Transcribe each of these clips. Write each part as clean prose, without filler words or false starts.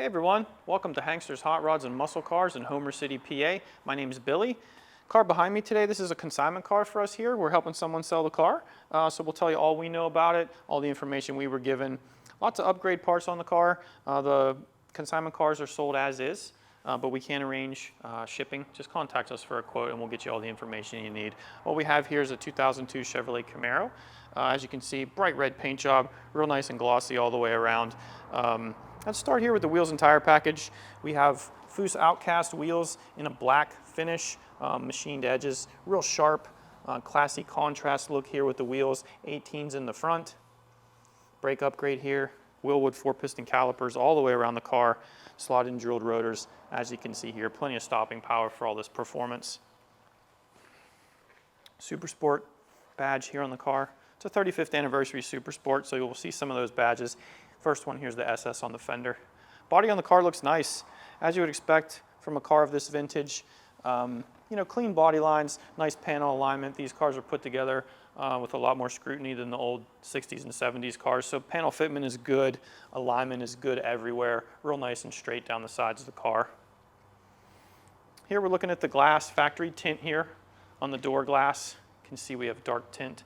Hey everyone, welcome to Hankster's Hot Rods and Muscle Cars in Homer City, PA. My name is Billy. Car behind me today, this is a consignment car for us here. We're helping someone sell the car, so we'll tell you all we know about it, all the information we were given. Lots of upgrade parts on the car. The consignment cars are sold as is, but we can arrange shipping. Just contact us for a quote and we'll get you all the information you need. What we have here is a 2002 Chevrolet Camaro. As you can see, bright red paint job, real nice and glossy all the way around. Let's start here with the wheels and tire package. We have Foose Outkast wheels in a black finish, machined edges, real sharp, classy contrast look here with the wheels, 18s in the front. Brake upgrade here, Wilwood 4-piston calipers all the way around the car, slotted and drilled rotors, as you can see here. Plenty of stopping power for all this performance. Super Sport badge here on the car. It's a 35th anniversary Super Sport, so you'll see some of those badges. First one, here's the SS on the fender. Body on the car looks nice, as you would expect from a car of this vintage. You know, clean body lines, nice panel alignment. These cars are put together with a lot more scrutiny than the old 60s and 70s cars. So panel fitment is good, alignment is good everywhere, real nice and straight down the sides of the car. Here we're looking at the glass factory tint here on the door glass. You can see we have dark tinted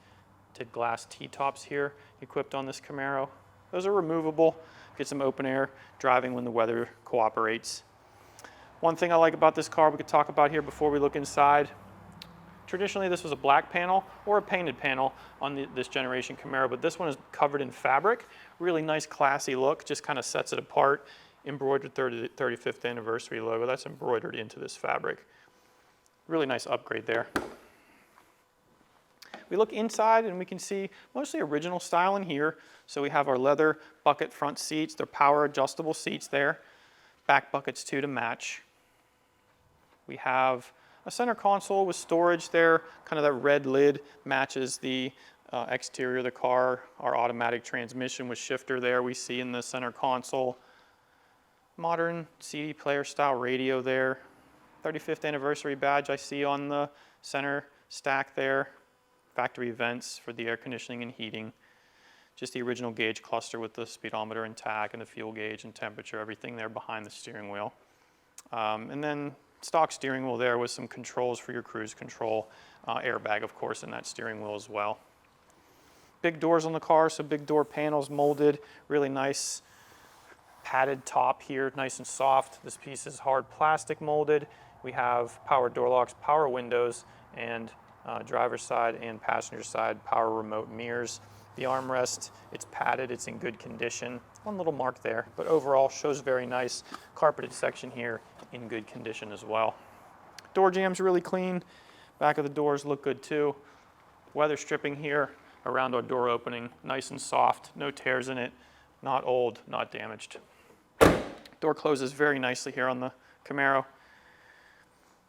glass T-tops here equipped on this Camaro. Those are removable, get some open air driving when the weather cooperates. One thing I like about this car we could talk about here before we look inside. Traditionally this was a black panel or a painted panel on this generation Camaro, but this one is covered in fabric. Really nice classy look, just kind of sets it apart. Embroidered 35th anniversary logo, that's embroidered into this fabric. Really nice upgrade there. We look inside and we can see mostly original style in here. So we have our leather bucket front seats, they're power adjustable seats there. Back buckets too to match. We have a center console with storage there, kind of that red lid matches the exterior of the car. Our automatic transmission with shifter there we see in the center console. Modern CD player style radio there. 35th anniversary badge I see on the center stack there. Factory vents for the air conditioning and heating. Just the original gauge cluster with the speedometer intact and the fuel gauge and temperature, everything there behind the steering wheel. And then stock steering wheel there with some controls for your cruise control. Airbag, of course, in that steering wheel as well. Big doors on the car, so big door panels molded, really nice padded top here, nice and soft. This piece is hard plastic molded. We have power door locks, power windows, and driver's side and passenger side power remote mirrors. The armrest, it's padded, it's in good condition. One little mark there, but overall shows very nice. Carpeted section here in good condition as well. Door jambs really clean. Back of the doors look good too. Weather stripping here around our door opening, nice and soft, no tears in it, not old, not damaged. Door closes very nicely here on the Camaro.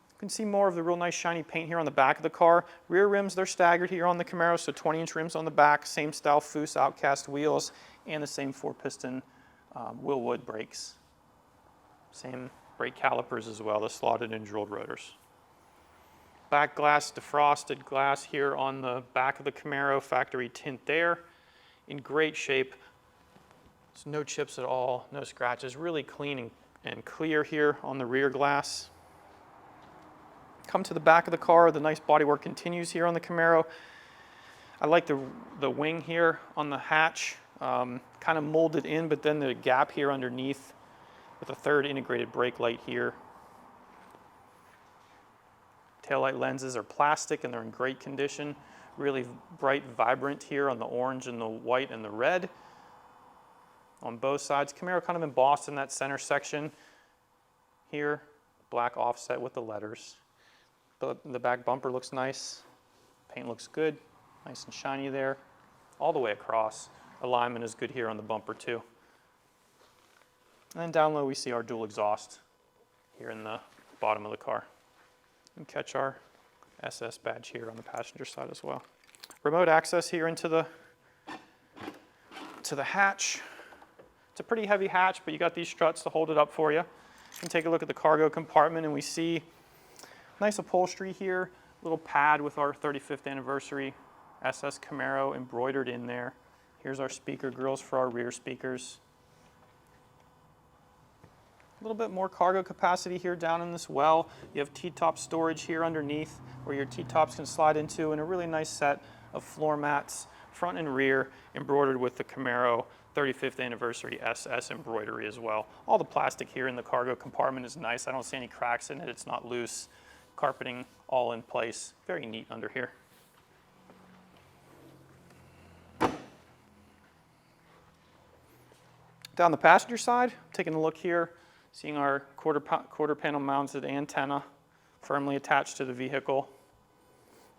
You can see more of the real nice shiny paint here on the back of the car. Rear rims, they're staggered here on the Camaro, so 20-inch rims on the back, same style Foose Outkast wheels, and the same 4-piston Wilwood brakes. Same brake calipers as well, the slotted and drilled rotors. Back glass, defrosted glass here on the back of the Camaro, factory tint there. In great shape, there's no chips at all, no scratches, really clean and clear here on the rear glass. Come to the back of the car, the nice bodywork continues here on the Camaro. I like the wing here on the hatch, kind of molded in, but then the gap here underneath with a third integrated brake light here. Taillight lenses are plastic and they're in great condition. Really bright, vibrant here on the orange and the white and the red. On both sides, Camaro kind of embossed in that center section here. Black offset with the letters. The back bumper looks nice. Paint looks good, nice and shiny there. All the way across. Alignment is good here on the bumper too. And then down low we see our dual exhaust here in the bottom of the car. And catch our SS badge here on the passenger side as well. Remote access here into the hatch. It's a pretty heavy hatch, but you got these struts to hold it up for you. You can take a look at the cargo compartment and we see nice upholstery here, little pad with our 35th anniversary SS Camaro embroidered in there. Here's our speaker grills for our rear speakers. A little bit more cargo capacity here down in this well. You have T-top storage here underneath where your T-tops can slide into, and a really nice set of floor mats, front and rear, embroidered with the Camaro 35th anniversary SS embroidery as well. All the plastic here in the cargo compartment is nice. I don't see any cracks in it. It's not loose. Carpeting all in place. Very neat under here. Down the passenger side, taking a look here, seeing our quarter panel mounted antenna firmly attached to the vehicle.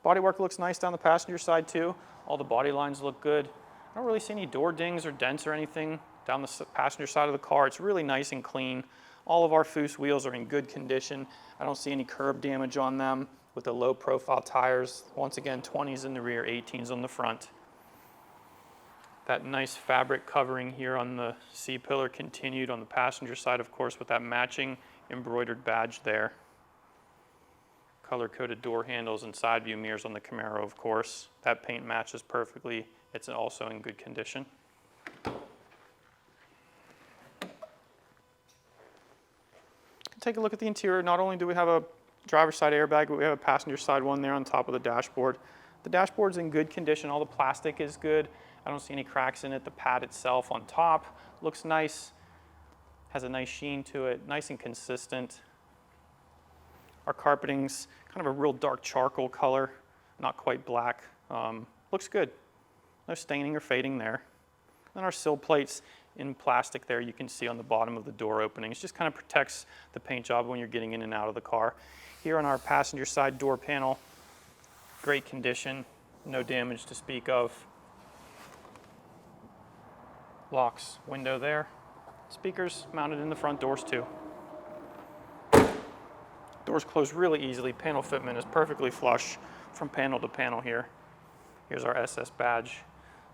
Bodywork looks nice down the passenger side too. All the body lines look good. I don't really see any door dings or dents or anything down the passenger side of the car. It's really nice and clean. All of our Foose wheels are in good condition. I don't see any curb damage on them with the low profile tires. Once again, 20s in the rear, 18s on the front. That nice fabric covering here on the C-pillar continued on the passenger side, of course, with that matching embroidered badge there. Color-coded door handles and side view mirrors on the Camaro, of course. That paint matches perfectly. It's also in good condition. Take a look at the interior. Not only do we have a driver's side airbag, but we have a passenger side one there on top of the dashboard. The dashboard's in good condition. All the plastic is good. I don't see any cracks in it. The pad itself on top looks nice. Has a nice sheen to it. Nice and consistent. Our carpeting's kind of a real dark charcoal color, not quite black. Looks good. No staining or fading there. And our sill plates in plastic there you can see on the bottom of the door openings. Just kind of protects the paint job when you're getting in and out of the car. Here on our passenger side door panel, great condition, no damage to speak of. Locks window there. Speakers mounted in the front doors too. Doors close really easily. Panel fitment is perfectly flush from panel to panel here. Here's our SS badge.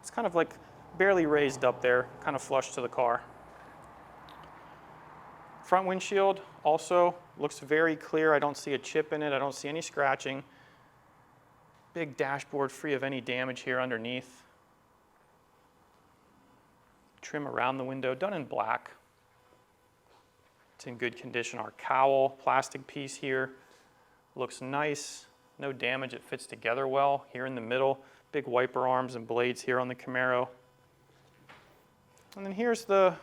It's kind of like barely raised up there, kind of flush to the car. Front windshield also looks very clear. I don't see a chip in it. I don't see any scratching. Big dashboard free of any damage here underneath. Trim around the window, done in black. It's in good condition. Our cowl, plastic piece here, looks nice. No damage, it fits together well. Here in the middle, big wiper arms and blades here on the Camaro. And then here's the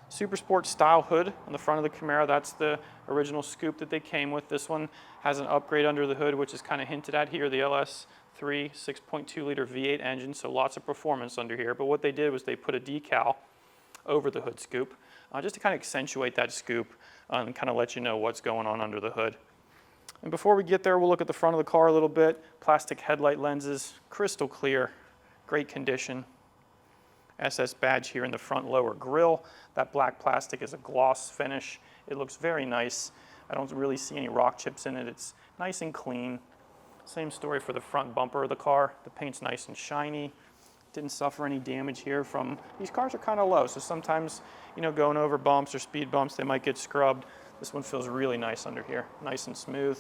Super Sport style hood on the front of the Camaro. That's the original scoop that they came with. This one has an upgrade under the hood, which is kind of hinted at here, the LS3 6.2 liter V8 engine, so lots of performance under here. But what they did was they put a decal over the hood scoop just to kind of accentuate that scoop and kind of let you know what's going on under the hood. And before we get there, we'll look at the front of the car a little bit. Plastic headlight lenses, crystal clear, great condition. SS badge here in the front lower grille. That black plastic is a gloss finish. It looks very nice. I don't really see any rock chips in it. It's nice and clean. Same story for the front bumper of the car. The paint's nice and shiny. Didn't suffer any damage here from, these cars are kind of low, so sometimes, you know, going over bumps or speed bumps, they might get scrubbed. This one feels really nice under here, nice and smooth.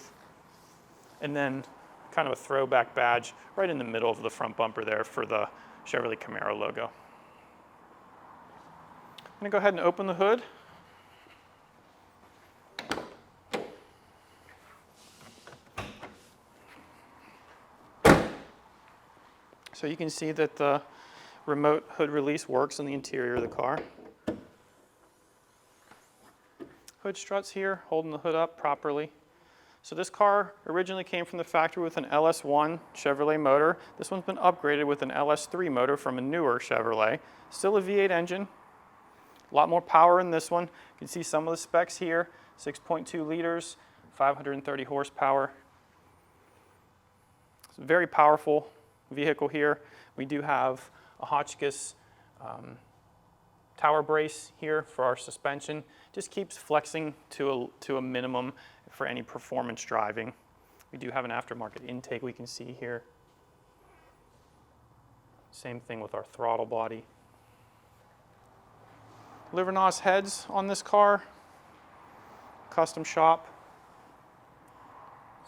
And then kind of a throwback badge right in the middle of the front bumper there for the Chevrolet Camaro logo. I'm gonna go ahead and open the hood. So you can see that the remote hood release works in the interior of the car. Hood struts here, holding the hood up properly. So this car originally came from the factory with an LS1 Chevrolet motor. This one's been upgraded with an LS3 motor from a newer Chevrolet. Still a V8 engine. A lot more power in this one. You can see some of the specs here. 6.2 liters, 530 horsepower. It's a very powerful vehicle here. We do have a Hotchkis tower brace here for our suspension. Just keeps flexing to a minimum for any performance driving. We do have an aftermarket intake we can see here. Same thing with our throttle body. Livernois heads on this car, custom shop.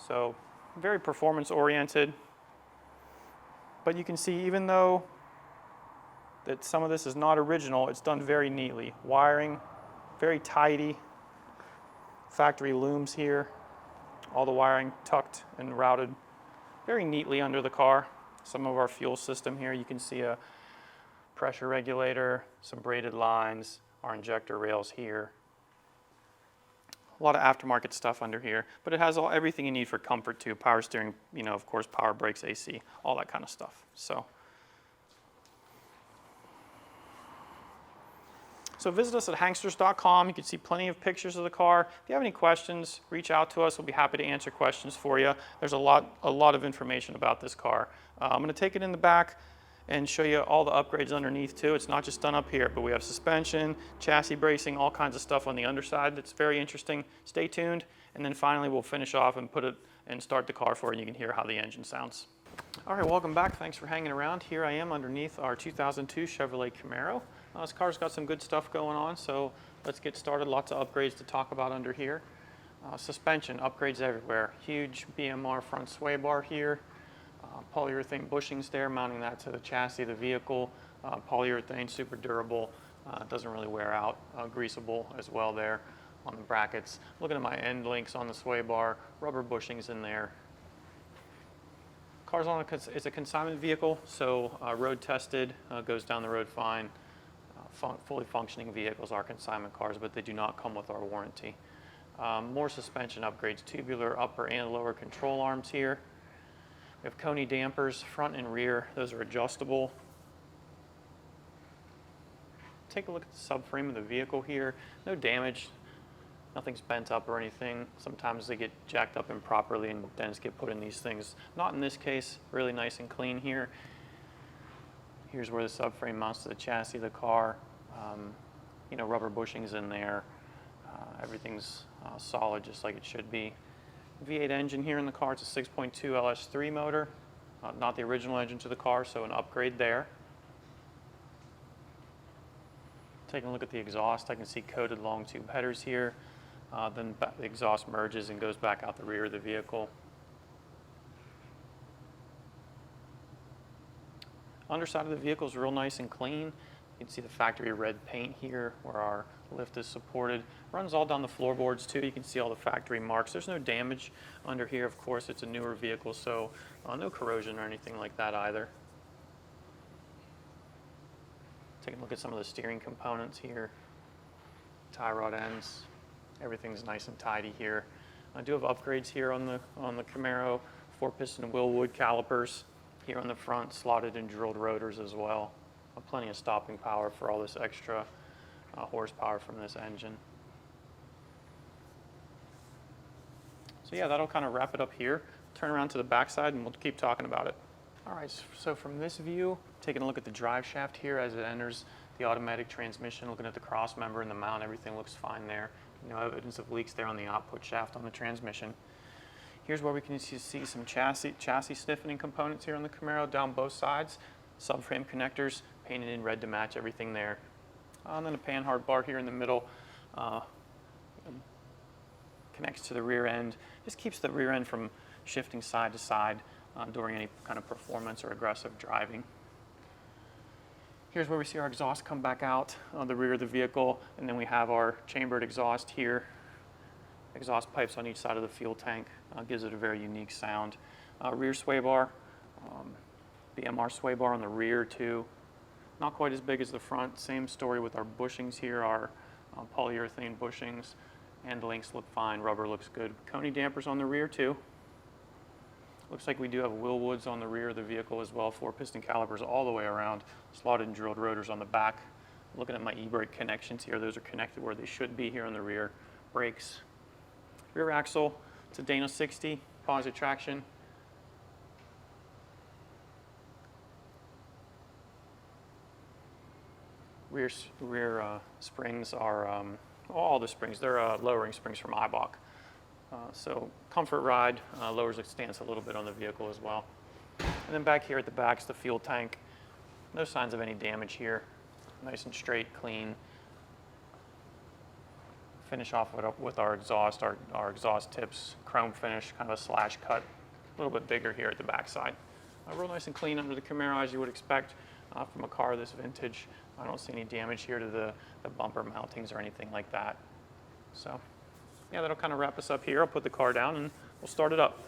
So very performance oriented. But you can see even though that some of this is not original, it's done very neatly. Wiring, very tidy, Factory looms here. All the wiring tucked and routed very neatly under the car. Some of our fuel system here, you can see a pressure regulator, some braided lines, our injector rails here. A lot of aftermarket stuff under here, but it has everything you need for comfort too. Power steering, you know, of course, power brakes, AC, all that kind of stuff. So visit us at hanksters.com. You can see plenty of pictures of the car. If you have any questions, reach out to us. We'll be happy to answer questions for you. There's a lot of information about this car. I'm going to take it in the back and show you all the upgrades underneath too. It's not just done up here, but we have suspension, chassis bracing, all kinds of stuff on the underside that's very interesting. Stay tuned. And then finally, we'll finish off and put it and start the car for you, and you can hear how the engine sounds. All right, welcome back. Thanks for hanging around. Here I am underneath our 2002 Chevrolet Camaro. This car's got some good stuff going on, so let's get started. Lots of upgrades to talk about under here. Suspension, upgrades everywhere. Huge BMR front sway bar here. Polyurethane bushings there, mounting that to the chassis of the vehicle. Polyurethane, super durable, doesn't really wear out. Greasable as well there on the brackets. Looking at my end links on the sway bar, rubber bushings in there. Car's on it's a consignment vehicle, so road tested, goes down the road fine. Fully functioning vehicles are consignment cars, but they do not come with our warranty. More suspension upgrades, tubular upper and lower control arms here. We have KONI dampers, front and rear. Those are adjustable. Take a look at the subframe of the vehicle here. No damage, nothing's bent up or anything. Sometimes they get jacked up improperly and dents get put in these things. Not in this case, really nice and clean here. Here's where the subframe mounts to the chassis of the car. You know, rubber bushings in there. Everything's solid, just like it should be. V8 engine here in the car. It's a 6.2 LS3 motor. Not the original engine to the car, so an upgrade there. Taking a look at the exhaust, I can see coated long tube headers here. Then the exhaust merges and goes back out the rear of the vehicle. Underside of the vehicle is real nice and clean. You can see the factory red paint here where our lift is supported. Runs all down the floorboards too. You can see all the factory marks. There's no damage under here. Of course, it's a newer vehicle, so no corrosion or anything like that either. Taking a look at some of the steering components here. Tie rod ends. Everything's nice and tidy here. I do have upgrades here on the Camaro. 4-piston Wilwood calipers. Here on the front, slotted and drilled rotors as well. Plenty of stopping power for all this extra horsepower from this engine. So yeah, that'll kind of wrap it up here. Turn around to the backside and we'll keep talking about it. All right, so from this view, taking a look at the drive shaft here as it enters the automatic transmission, looking at the cross member and the mount, everything looks fine there. No evidence of leaks there on the output shaft on the transmission. Here's where we can see some chassis stiffening components here on the Camaro down both sides. Subframe connectors painted in red to match everything there. And then a Panhard bar here in the middle connects to the rear end. Just keeps the rear end from shifting side to side during any kind of performance or aggressive driving. Here's where we see our exhaust come back out on the rear of the vehicle, and then we have our chambered exhaust here. Exhaust pipes on each side of the fuel tank gives it a very unique sound. Rear sway bar, BMR sway bar on the rear too. Not quite as big as the front. Same story with our bushings here, our polyurethane bushings, and links look fine, rubber looks good. KONI dampers on the rear too. Looks like we do have Wilwoods on the rear of the vehicle as well, 4-piston calipers all the way around, slotted and drilled rotors on the back. Looking at my e-brake connections here, those are connected where they should be here on the rear. Brakes. Rear axle, it's a Dana 60, POSI traction. Rear springs are, all the springs, they're lowering springs from Eibach. So comfort ride, lowers the stance a little bit on the vehicle as well. And then back here at the back is the fuel tank. No signs of any damage here. Nice and straight, clean. Finish off with our exhaust. Our exhaust tips, chrome finish, kind of a slash cut. A little bit bigger here at the back side. Real nice and clean under the Camaro as you would expect from a car this vintage. I don't see any damage here to the bumper mountings or anything like that. So Yeah, that'll kind of wrap us up here. I'll put the car down and we'll start it up.